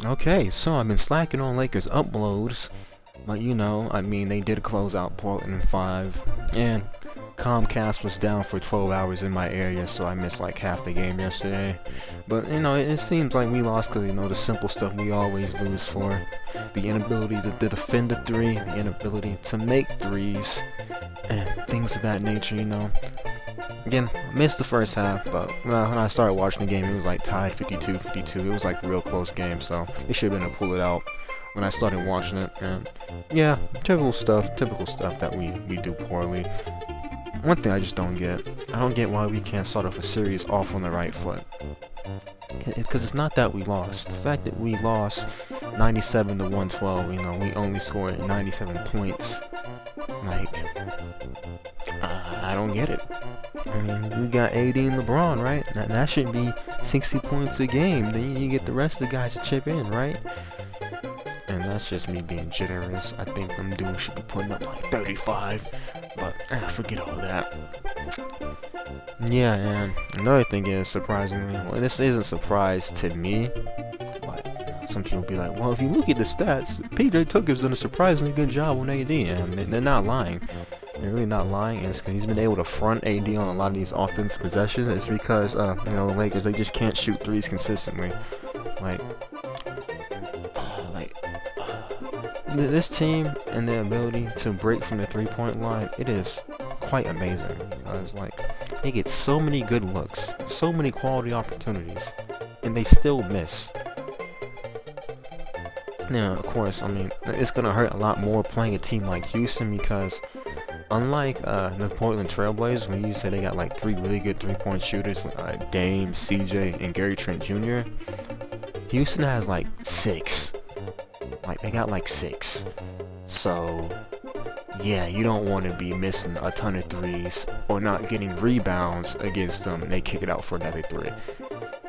Okay, so I've been slacking on Lakers uploads, but you know, I mean, they did close out Portland in 5, and Comcast was down for 12 hours in my area, so I missed like half the game yesterday. But you know, it seems like we lost because, you know, the simple stuff we always lose for. The inability to defend the three, the inability to make threes, and things of that nature, you know. Again, missed the first half, but when I started watching the game, it was like tied 52-52. It was like a real close game, so they should have been able to pull it out when I started watching it. And yeah, typical stuff that we do poorly. One thing I just don't get, I don't get why we can't start off a series off on the right foot. Because it's not that we lost. The fact that we lost 97 to 112, you know, we only scored 97 points. Like, I don't get it. I mean, we got AD and LeBron, right? That should be 60 points a game. Then you get the rest of the guys to chip in, right? And that's just me being generous. I think them dudes should be putting up like 35. But, forget all that. Yeah, and another thing is, surprisingly, well, this isn't a surprise to me, but some people be like, well, if you look at the stats, PJ Tucker's done a surprisingly good job on AD, and they're not lying. They're really not lying, and it's because he's been able to front AD on a lot of these offensive possessions. It's because, you know, the Lakers, they just can't shoot threes consistently. This team and their ability to break from the three-point line, it is quite amazing. Because, like, they get so many good looks, so many quality opportunities, and they still miss. Now, of course, I mean, it's gonna hurt a lot more playing a team like Houston because, unlike the Portland Trailblazers, when you say they got like 3 really good three-point shooters with Dame, CJ, and Gary Trent Jr., Houston has like 6. Like, they got like 6. So, yeah, you don't want to be missing a ton of threes or not getting rebounds against them and they kick it out for another 3.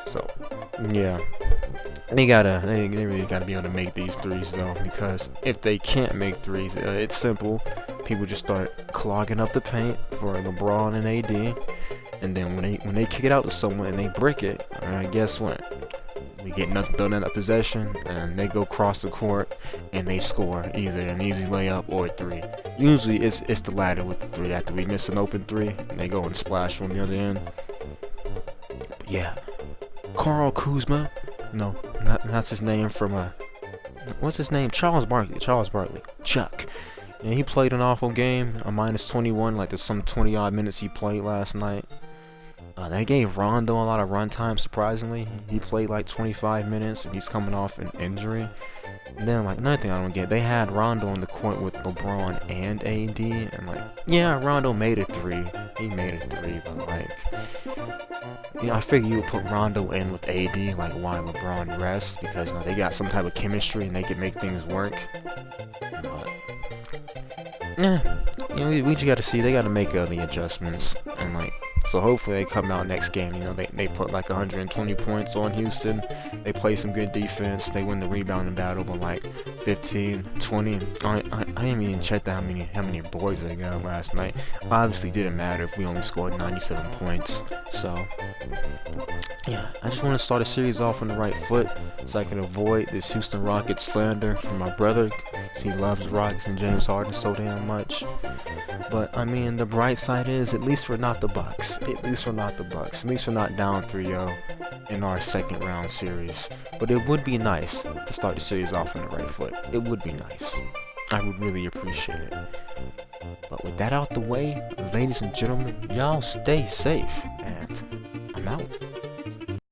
So, yeah. They really gotta be able to make these threes though, because if they can't make threes, it's simple. People just start clogging up the paint for LeBron and AD, and then when they kick it out to someone and they brick it, guess what? We get nothing done in that possession, and they go cross the court and they score either an easy layup or a 3. Usually it's the latter with the 3. After we miss an open 3, and they go and splash from the other end. But yeah, Carl Kuzma. No, that's his name from what's his name? Charles Barkley. Chuck. And he played an awful game, a -21, like there's some 20-odd minutes he played last night. They gave Rondo a lot of runtime, surprisingly. He played like 25 minutes, and he's coming off an injury. And then, like, another thing I don't get, they had Rondo on the court with LeBron and AD, and like, yeah, Rondo made a 3. He made a 3, but like, you know, I figure you would put Rondo in with AD, like, while LeBron rests, because, you know, they got some type of chemistry and they can make things work. But, yeah, you know, we just gotta see, they gotta make the adjustments, and like, so hopefully they come out next game, you know, they put like 120 points on Houston, they play some good defense, they win the rebounding battle by like 15, 20, I didn't even check how many boards they got last night. Obviously didn't matter if we only scored 97 points, so, yeah, I just want to start a series off on the right foot, so I can avoid this Houston Rockets slander from my brother, because he loves the Rockets and James Harden so damn much. But, I mean, the bright side is, at least we're not the Bucks. At least we're not down 3-0 in our second round series. But it would be nice to start the series off on the right foot. It would be nice. I would really appreciate it. But with that out the way, ladies and gentlemen, y'all stay safe, and I'm out.